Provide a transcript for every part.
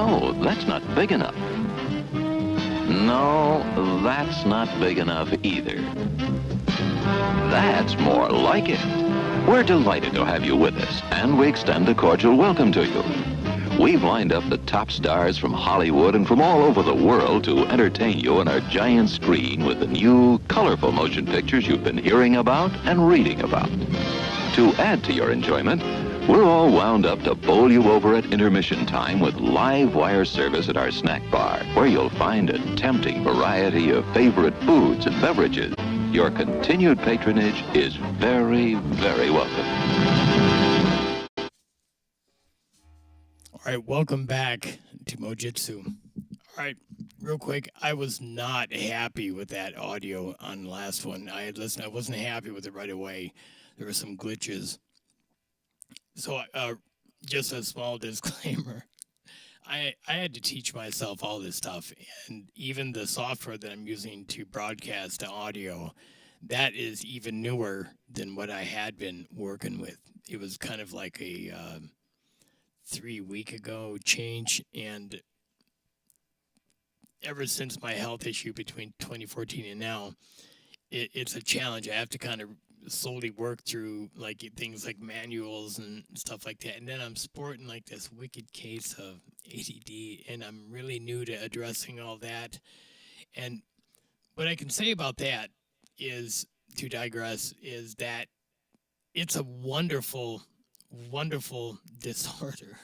No, that's not big enough. No, that's not big enough either. That's more like it. We're delighted to have you with us, and we extend a cordial welcome to you. We've lined up the top stars from Hollywood and from all over the world to entertain you on our giant screen with the new, colorful motion pictures you've been hearing about and reading about. To add to your enjoyment, we're all wound up to bowl you over at intermission time with live wire service at our snack bar, where you'll find a tempting variety of favorite foods and beverages. Your continued patronage is very, very welcome. All right, welcome back to Mojitsu. All right, real quick, I was not happy with that audio on the last one. I had listened, I wasn't happy with it right away. There were some glitches. So just a small disclaimer. I had to teach myself all this stuff, and even the software that I'm using to broadcast the audio, that is even newer than what I had been working with. It was kind of like a 3-week ago change, and ever since my health issue between 2014 and now, it's a challenge. I have to kind of slowly work through like things like manuals and stuff like that, and then I'm sporting like this wicked case of ADD, and I'm really new to addressing all that. And what I can say about that is, to digress, is that it's a wonderful disorder.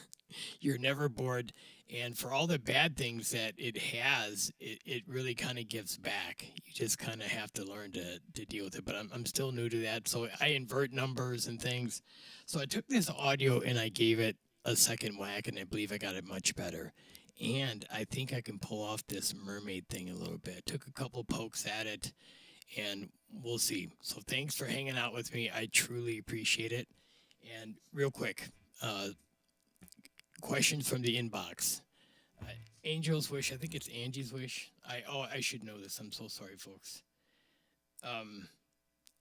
You're never bored, and for all the bad things that it has, it really kind of gives back. You just kind of have to learn to deal with it, but I'm still new to that, so I invert numbers and things. So I took this audio and I gave it a second whack, and I believe I got it much better. And I think I can pull off this mermaid thing a little bit. Took a couple pokes at it, and we'll see. So thanks for hanging out with me. I truly appreciate it. And real quick, questions from the inbox. Angel's Wish, I think it's Angie's Wish. I should know this. I'm so sorry, folks.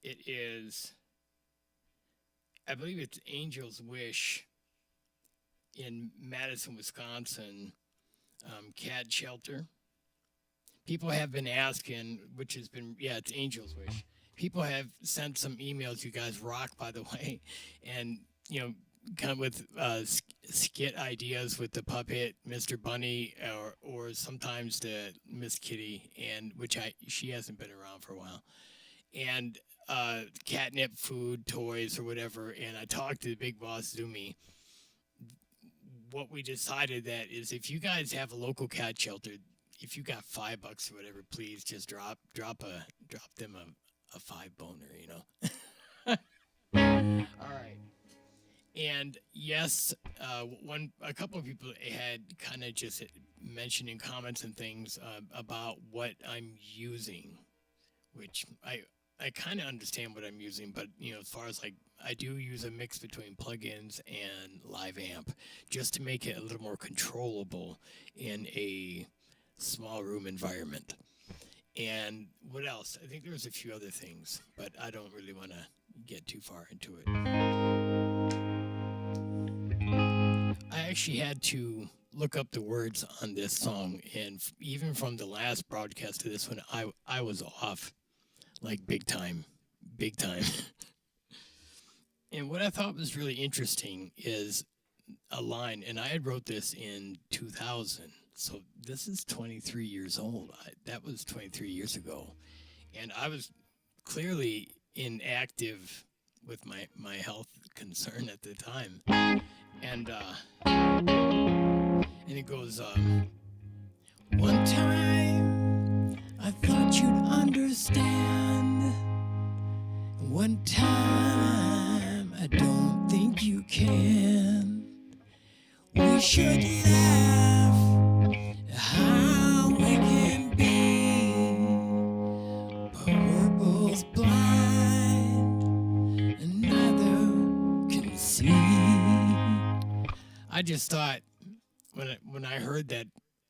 It is, I believe it's Angel's Wish in Madison, Wisconsin, cat shelter. People have been asking, which has been, yeah, it's Angel's Wish. People have sent some emails. You guys rock, by the way. And, you know, kind of with skit ideas with the puppet, Mr. Bunny, or sometimes the Miss Kitty, and she hasn't been around for a while. And catnip food, toys, or whatever. And I talked to the big boss, Zumi. What we decided that is, if you guys have a local cat shelter, if you got $5 or whatever, please just drop them a $5 boner, you know. All right. And yes, a couple of people had kind of just mentioned in comments and things about what I'm using, which I kind of understand what I'm using, but you know, as far as like, I do use a mix between plugins and live amp just to make it a little more controllable in a small room environment. And what else? I think there's a few other things, but I don't really want to get too far into it. I actually had to look up the words on this song, and even from the last broadcast to this one, I was off, like big time. And what I thought was really interesting is a line, and I had wrote this in 2000, so this is 23 years old. That was 23 years ago, and I was clearly inactive with my health concern at the time. And it goes, one time I thought you'd understand. One time I don't think you can. We should laugh at how we can be, but we're both blind and neither can see. I just thought, when I heard that,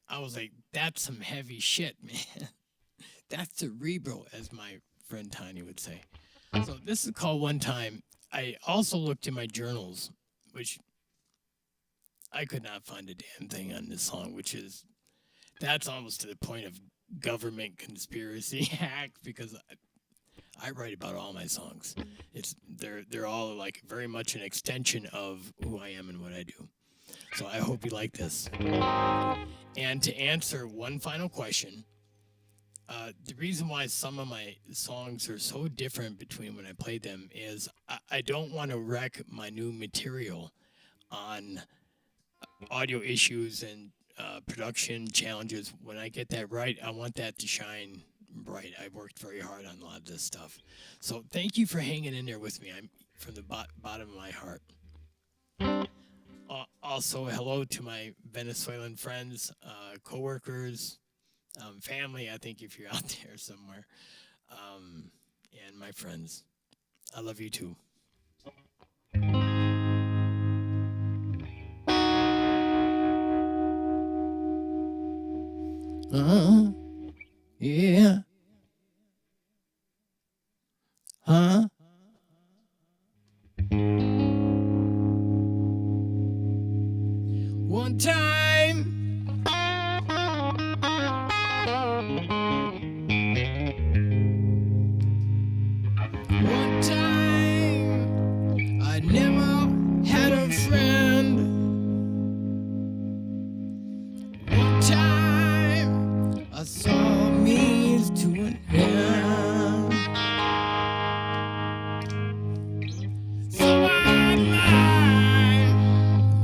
I was like, that's some heavy shit, man. That's cerebral, as my friend Tiny would say. So this is called One Time. I also looked in my journals, which I could not find a damn thing on this song, that's almost to the point of government conspiracy hack, because I write about all my songs. They're all like very much an extension of who I am and what I do. So I hope you like this. And to answer one final question, the reason why some of my songs are so different between when I played them is I don't want to wreck my new material on audio issues and production challenges. When I get that right, I want that to shine bright. I worked very hard on a lot of this stuff. So thank you for hanging in there with me. I'm from the bottom of my heart. Also, hello to my Venezuelan friends, coworkers, family, I think if you're out there somewhere, and my friends. I love you too. Yeah. Huh? One time. One time. I never had a friend. One time. I saw means to an end. So I lied,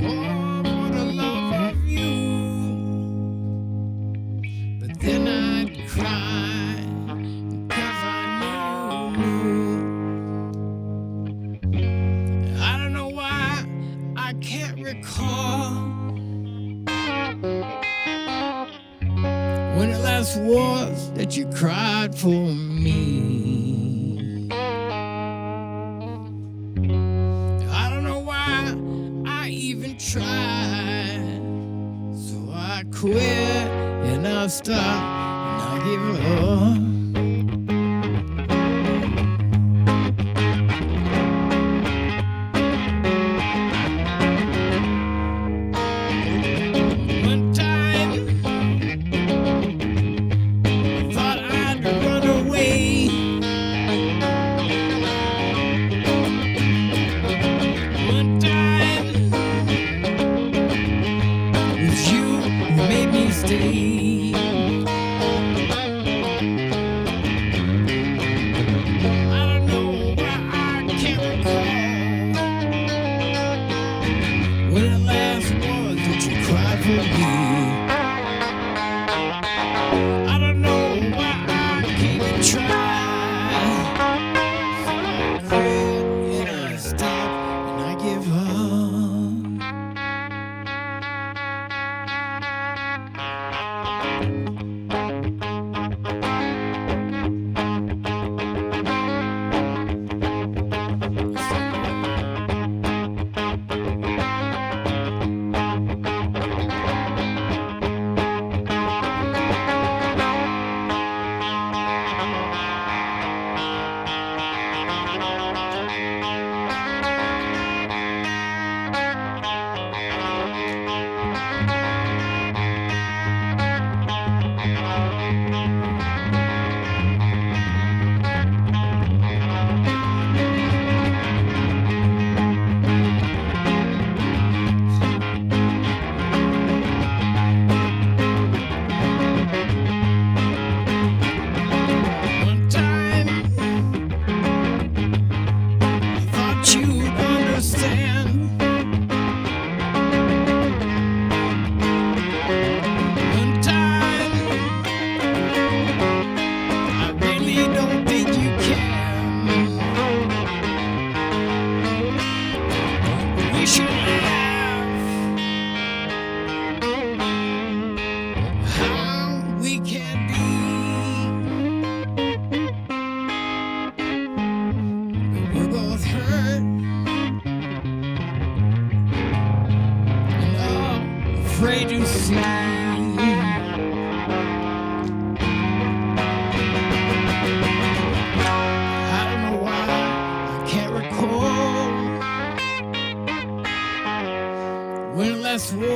oh, for the love of you. But then I'd cry, 'cause I knew. I don't know why, I can't recall when it last was that you cried for me. I don't know why I even tried. So I quit and I stopped and I give up. One time I thought I'd run away. One time it was you who made me stay. I don't know why I can't recall when it last was that you cried for me. I don't know why I can't even try. So I quit and I stop and I give up. One time I thought you'd understand. One time I really don't think you can. We should laugh how we can be. We're both hurt and all afraid to see. I don't know why I can't recall when it last was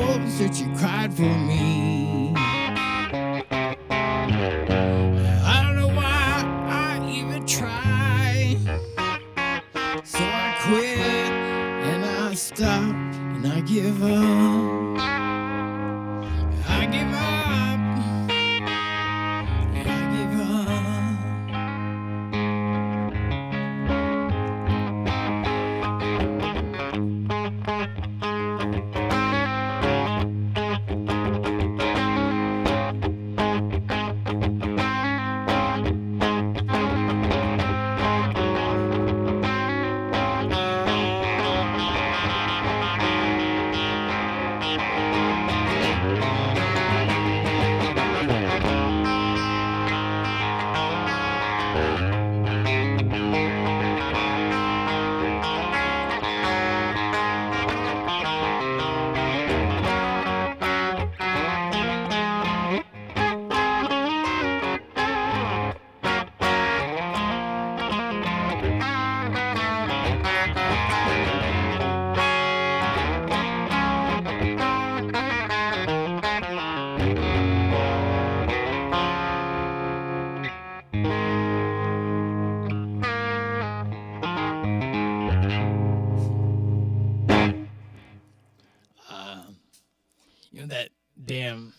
That damn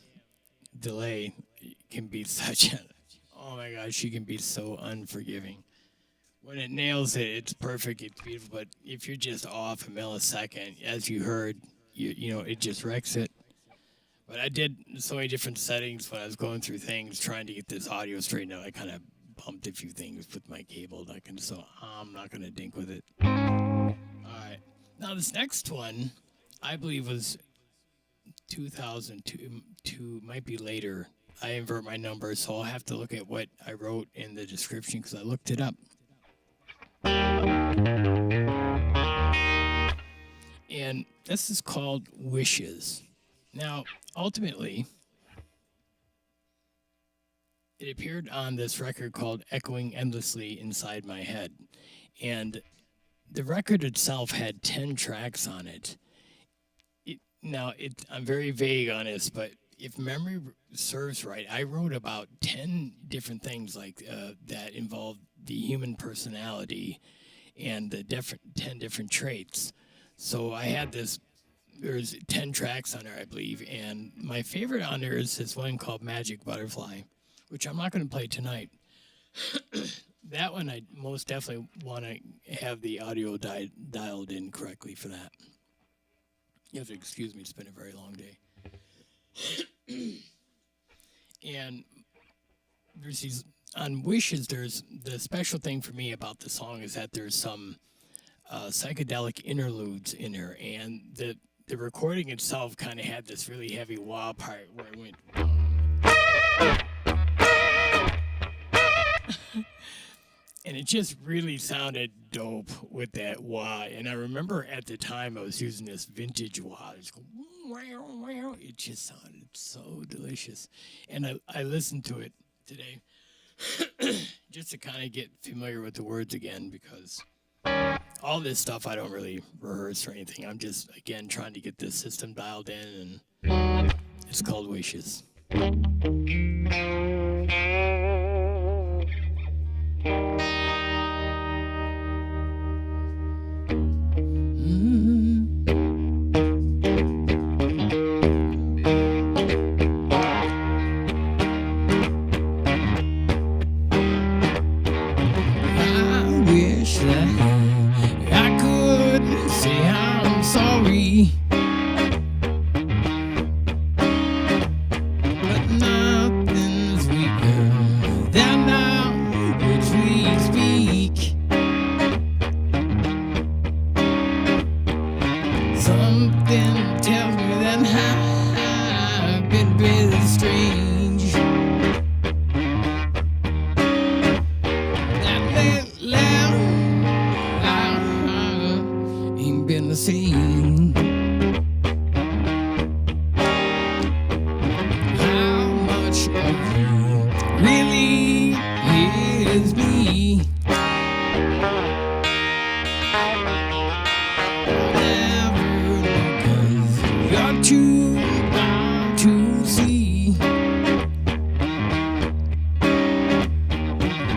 delay can be such a, oh my gosh, she can be so unforgiving. When it nails it, it's perfect, it's beautiful, but if you're just off a millisecond, as you heard, you know, it just wrecks it. But I did so many different settings when I was going through things, trying to get this audio straightened out. I kind of bumped a few things with my cable, so I'm not going to dink with it. All right. Now, this next one, I believe, was 2002, might be later. I invert my numbers, so I'll have to look at what I wrote in the description because I looked it up. And this is called Wishes. Now, ultimately, it appeared on this record called Echoing Endlessly Inside My Head. And the record itself had 10 tracks on it. I'm very vague on this, but if memory serves right, I wrote about 10 different things like that involved the human personality and the 10 different traits. So I had this, there's 10 tracks on there, I believe, and my favorite on there is this one called Magic Butterfly, which I'm not going to play tonight. That one I most definitely want to have the audio dialed in correctly for that. You have to excuse me, it's been a very long day. And there's these, on Wishes, there's the special thing for me about the song is that there's some psychedelic interludes in there, and the recording itself kind of had this really heavy wah part where it went. And it just really sounded dope with that wah. And I remember at the time I was using this vintage wah. It just sounded so delicious. And I listened to it today just to kind of get familiar with the words again, because all this stuff I don't really rehearse or anything. I'm just, again, trying to get this system dialed in, and it's called Wishes.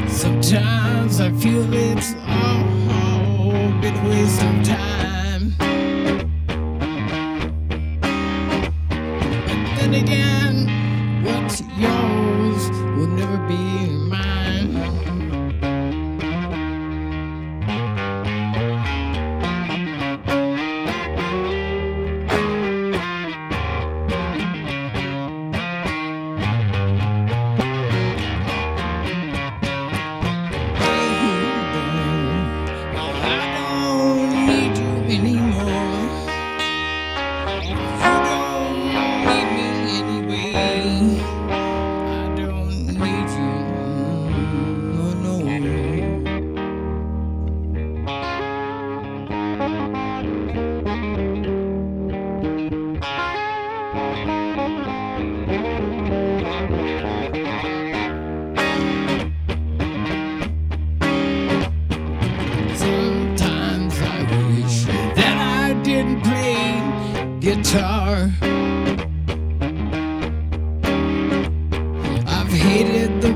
Sometimes I feel it's all been a waste of time. But then again, what's yours will never be mine.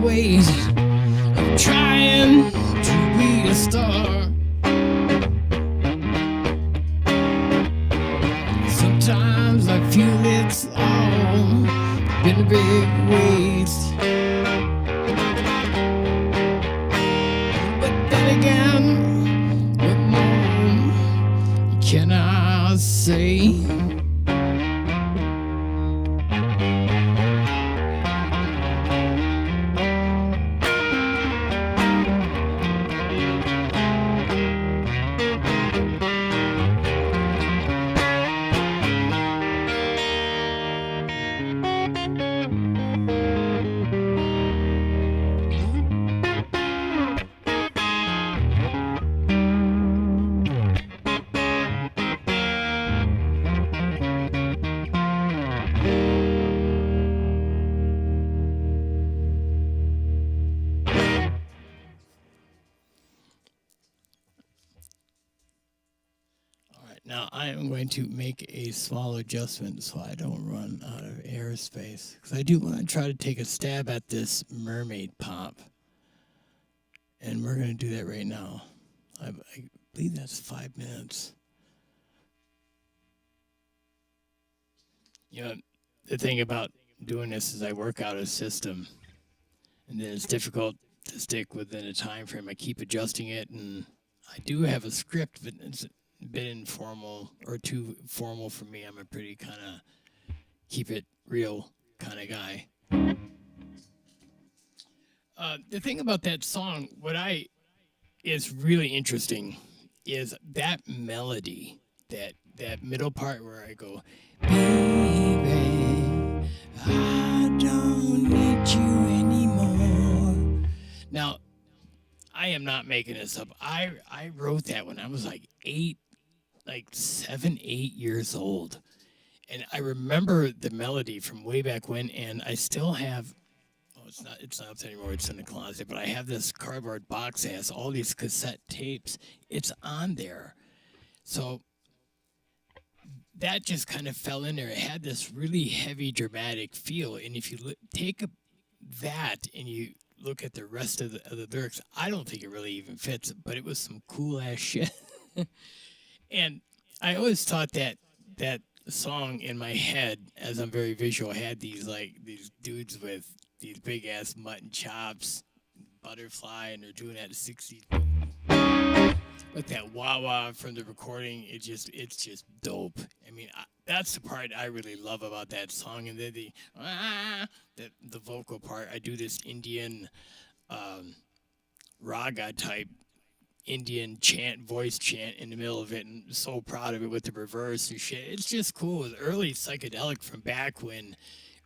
weight of trying to be a star. Sometimes I feel it's all been a big waste. But then again, what more can I say? Now I am going to make a small adjustment so I don't run out of airspace. Because I do want to try to take a stab at this Mermaid pop. And we're going to do that right now. I believe that's 5 minutes. You know, the thing about doing this is I work out a system. And then it's difficult to stick within a time frame. I keep adjusting it, and I do have a script, but it's a bit informal or too formal for me. I'm a pretty kind of keep it real kind of guy. The thing about that song, is really interesting is that melody, that middle part where I go, baby, I don't need you anymore. Now, I am not making this up. I wrote that when I was like 7, 8 years old. And I remember the melody from way back when, and I still have, it's not up there anymore, it's in the closet, but I have this cardboard box that has all these cassette tapes. It's on there. So that just kind of fell in there. It had this really heavy, dramatic feel. And if you take that and you look at the rest of the lyrics, I don't think it really even fits, but it was some cool ass shit. And I always thought that song in my head, as I'm very visual, had these dudes with these big ass mutton chops, butterfly, and they're doing that at 60s. With that wah wah from the recording, it's just dope. I mean, that's the part I really love about that song, and then the vocal part. I do this Indian raga type Indian voice chant in the middle of it, and so proud of it with the reverse and shit. It's just cool. It was early psychedelic from back when,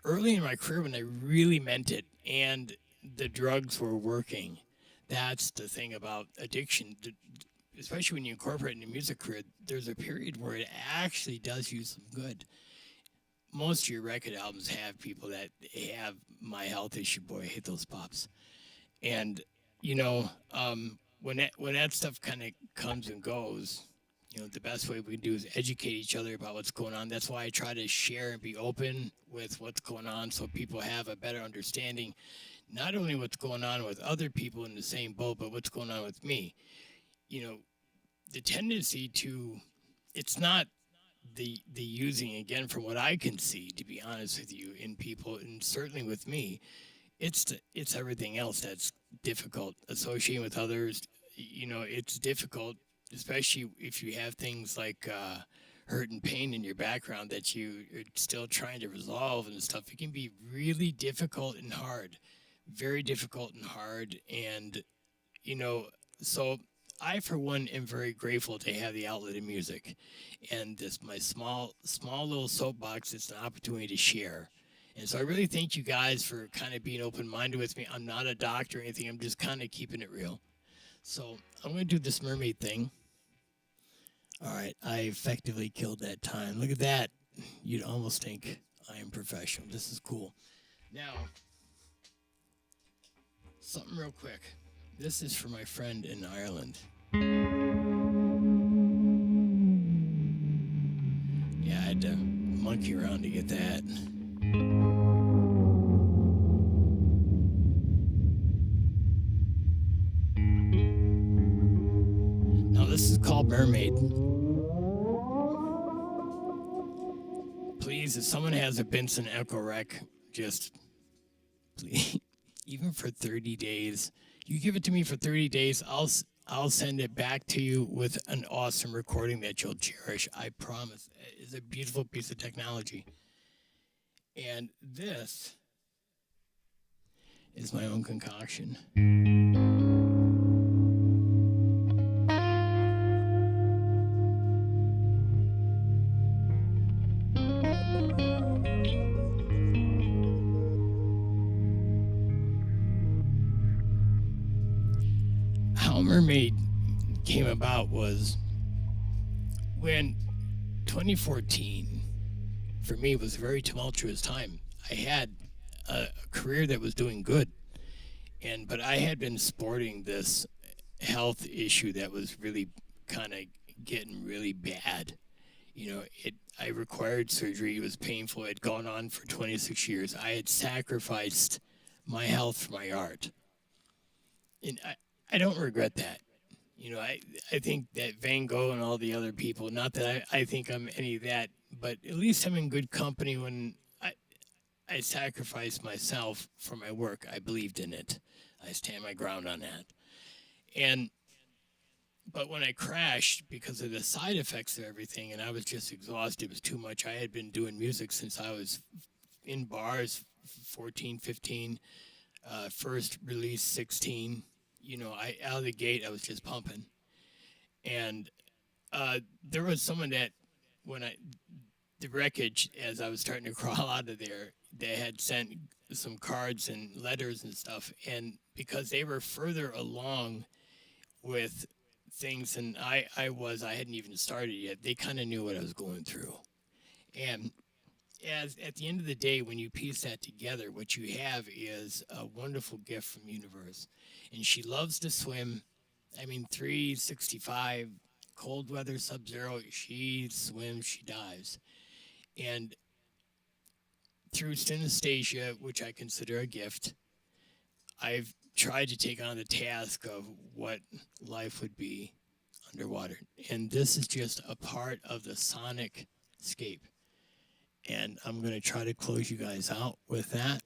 early in my career when I really meant it and the drugs were working. That's the thing about addiction, especially when you incorporate it in a music career. There's a period where it actually does you some good. Most of your record albums have people that have my health issue. Boy, I hate those pops. And, you know, when that stuff kind of comes and goes, you know, the best way we can do is educate each other about what's going on. That's why I try to share and be open with what's going on so people have a better understanding, not only what's going on with other people in the same boat, but what's going on with me. You know, the tendency to, it's not the using, again, from what I can see, to be honest with you, in people, and certainly with me, it's everything else that's difficult. Associating with others, you know, it's difficult, especially if you have things like hurt and pain in your background that you are still trying to resolve and stuff. It can be really difficult and hard, very difficult and hard. And, you know, so I, for one, am very grateful to have the outlet in music. And this, my small little soapbox, it's an opportunity to share. And so I really thank you guys for kind of being open-minded with me. I'm not a doctor or anything. I'm just kind of keeping it real. So I'm going to do this Mermaid thing. All right. I effectively killed that time. Look at that. You'd almost think I am professional. This is cool. Now, something real quick. This is for my friend in Ireland. Yeah, I had to monkey around to get that. is called Mermaid. Please, if someone has a Benson Echo Rec, just please, even for 30 days, you give it to me for 30 days, I'll send it back to you with an awesome recording that you'll cherish. I promise. It's a beautiful piece of technology. And this is my own concoction. How Mermaid came about was when 2014 for me was a very tumultuous time. I had a career that was doing good, but I had been sporting this health issue that was really kind of getting really bad. I required surgery. It was painful. It had gone on for 26 years. I had sacrificed my health for my art, and I don't regret that. I think that Van Gogh and all the other people, not that I think I'm any of that, but at least I'm in good company when I sacrificed myself for my work. I believed in it. I stand my ground on that. But when I crashed because of the side effects of everything, and I was just exhausted, it was too much. I had been doing music since I was in bars, 14, 15, first release 16. Out of the gate, I was just pumping. And there was someone that, the wreckage, as I was starting to crawl out of there, they had sent some cards and letters and stuff. And because they were further along with things than I hadn't even started yet, they kind of knew what I was going through. And at the end of the day, when you piece that together, what you have is a wonderful gift from the universe. And she loves to swim. 365, cold weather, sub-zero, she swims, she dives. And through synesthesia, which I consider a gift, I've tried to take on the task of what life would be underwater. And this is just a part of the sonic scape. And I'm going to try to close you guys out with that.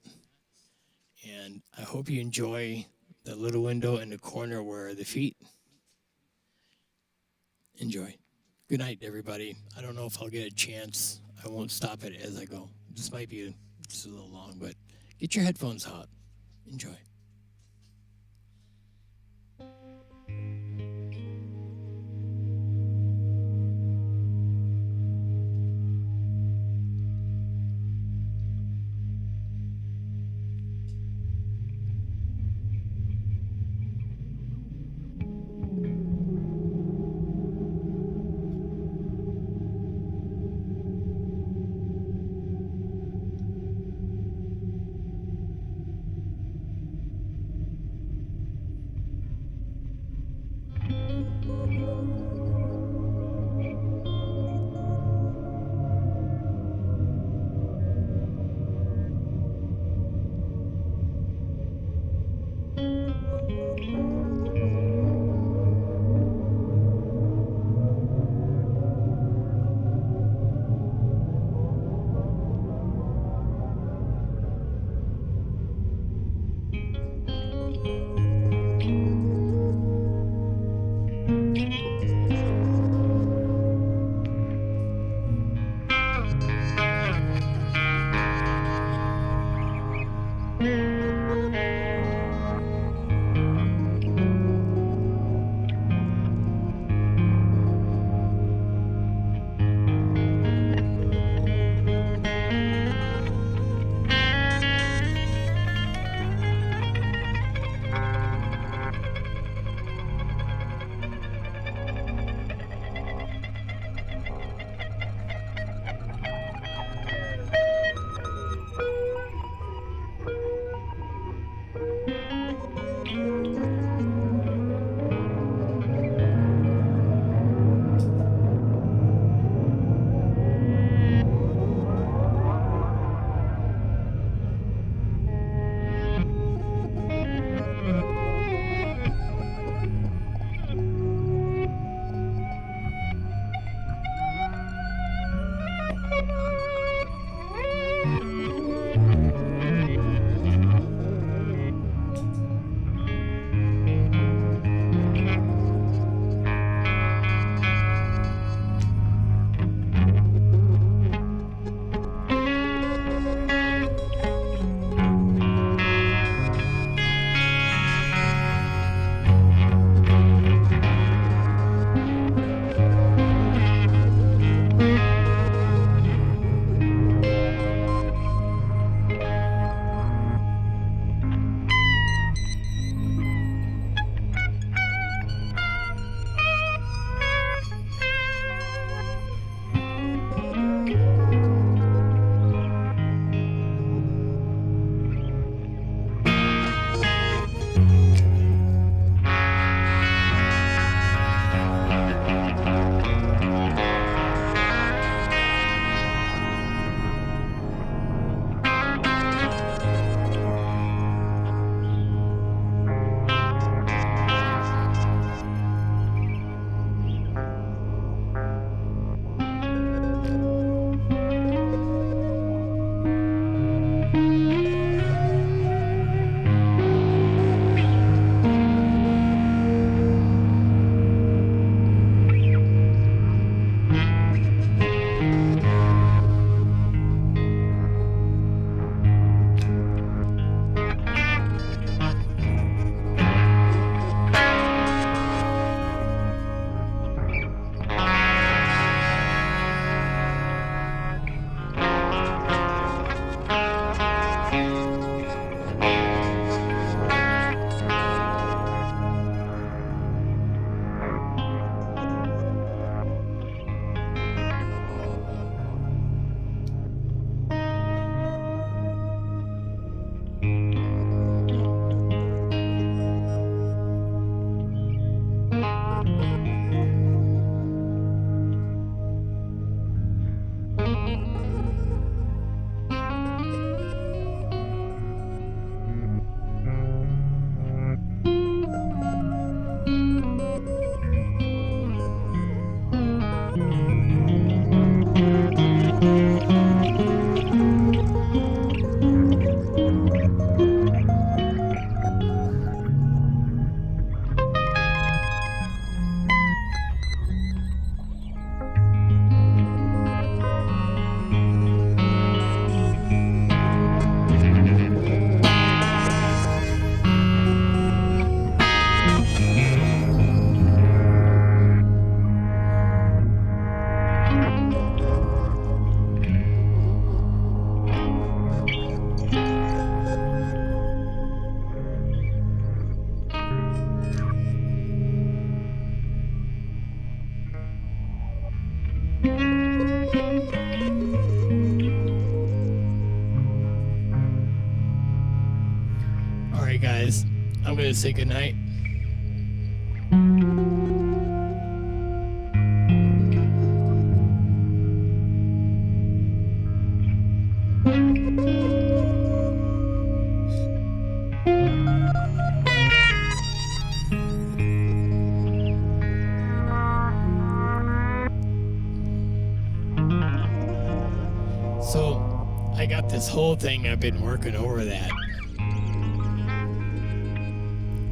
And I hope you enjoy the little window in the corner where are the feet. Enjoy. Good night, everybody. I don't know if I'll get a chance. I won't stop it as I go. This might be just a little long, but get your headphones out. Enjoy. right, guys. I'm going to say goodnight. So, I got this whole thing. I've been working over that.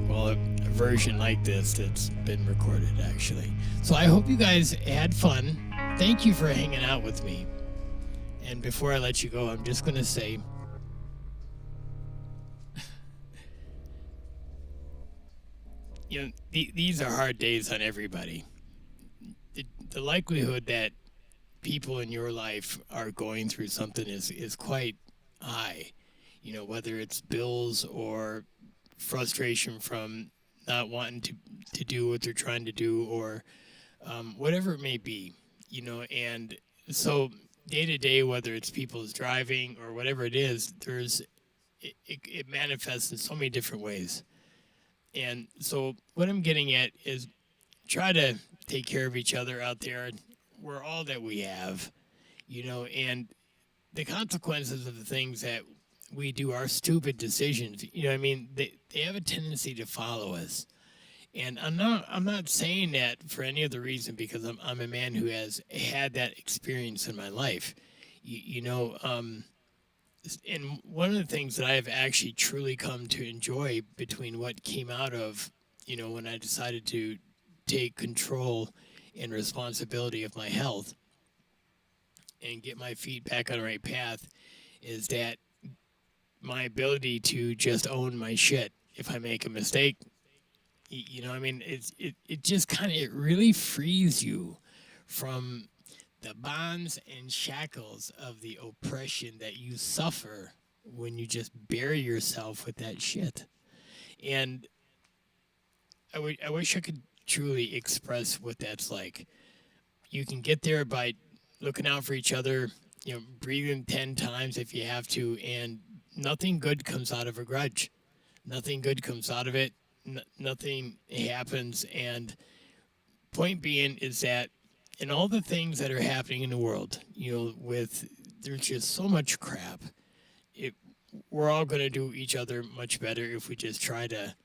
Well, a version like this that's been recorded, actually. So I hope you guys had fun. Thank you for hanging out with me. And before I let you go, I'm just going to say, these are hard days on everybody. The likelihood that people in your life are going through something is quite high. Whether it's bills or frustration from not wanting to do what they're trying to do, or whatever it may be, and so day to day, whether it's people's driving or whatever it is, it manifests in so many different ways. And so what I'm getting at is try to take care of each other out there. We're all that we have, and the consequences of the things that we do are stupid decisions. They have a tendency to follow us. And I'm not saying that for any other reason, because I'm a man who has had that experience in my life. And one of the things that I have actually truly come to enjoy between what came out of, when I decided to take control and responsibility of my health and get my feet back on the right path, is that my ability to just own my shit. If I make a mistake, it just kind of, it really frees you from the bonds and shackles of the oppression that you suffer when you just bury yourself with that shit. And I wish I could truly express what that's like. You can get there by looking out for each other, breathing 10 times if you have to, and nothing good comes out of a grudge. Nothing good comes out of it. Nothing happens. And point being is that in all the things that are happening in the world, there's just so much crap. We're all going to do each other much better if we just try to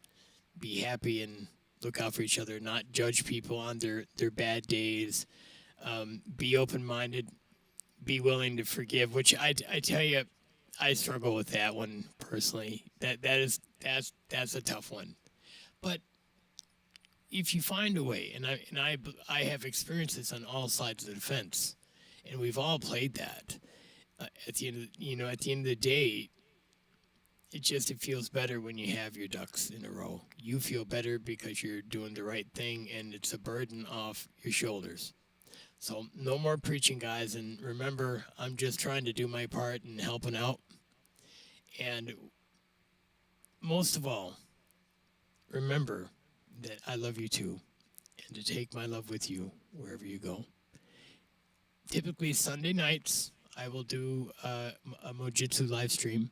be happy and look out for each other, not judge people on their bad days, be open-minded, be willing to forgive, which I tell you, I struggle with that one personally. That's a tough one. But if you find a way, and I have experienced this on all sides of the fence, and we've all played that. At the end of the day, it feels better when you have your ducks in a row. You feel better because you're doing the right thing, and it's a burden off your shoulders. So no more preaching, guys, and remember, I'm just trying to do my part in helping out. And most of all, remember that I love you too, and to take my love with you wherever you go. Typically Sunday nights, I will do a Mojitsu live stream.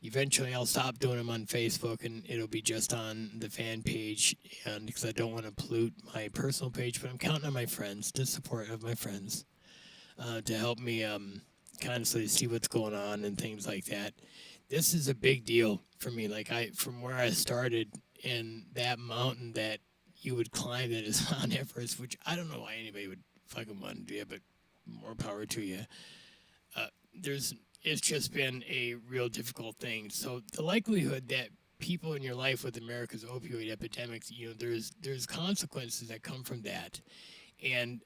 Eventually, I'll stop doing them on Facebook, and it'll be just on the fan page, and because I don't want to pollute my personal page, but I'm counting on my friends, the support of my friends, to help me constantly see what's going on and things like that. This is a big deal for me. From where I started in that mountain that you would climb, that is Mount Everest, which I don't know why anybody would fucking want to do it, but more power to you. It's just been a real difficult thing. So the likelihood that people in your life with America's opioid epidemics, there's consequences that come from that. And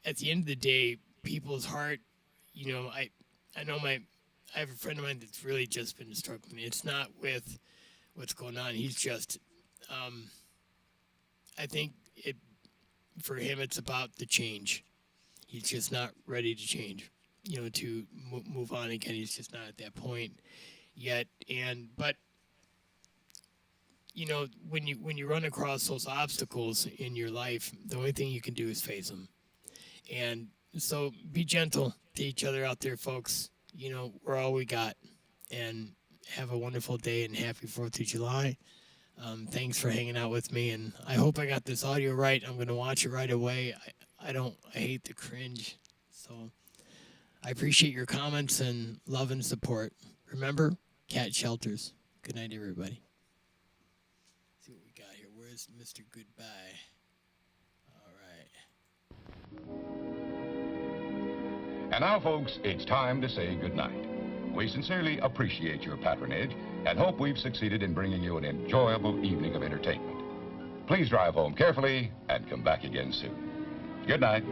at the end of the day, people's heart, I have a friend of mine that's really just been struggling. It's not with what's going on. He's just, I think for him, it's about the change. He's just not ready to change, to move on again. He's just not at that point yet. But when you run across those obstacles in your life, the only thing you can do is face them. And so be gentle to each other out there, folks. We're all we got. And have a wonderful day and happy 4th of July. Thanks for hanging out with me, and I hope I got this audio right. I'm going to watch it right away. I hate the cringe. So I appreciate your comments and love and support. Remember, cat shelters. Good night, everybody. Let's see what we got here. Where's Mr. Goodbye? All right. And now, folks, it's time to say goodnight. We sincerely appreciate your patronage and hope we've succeeded in bringing you an enjoyable evening of entertainment. Please drive home carefully and come back again soon. Good night.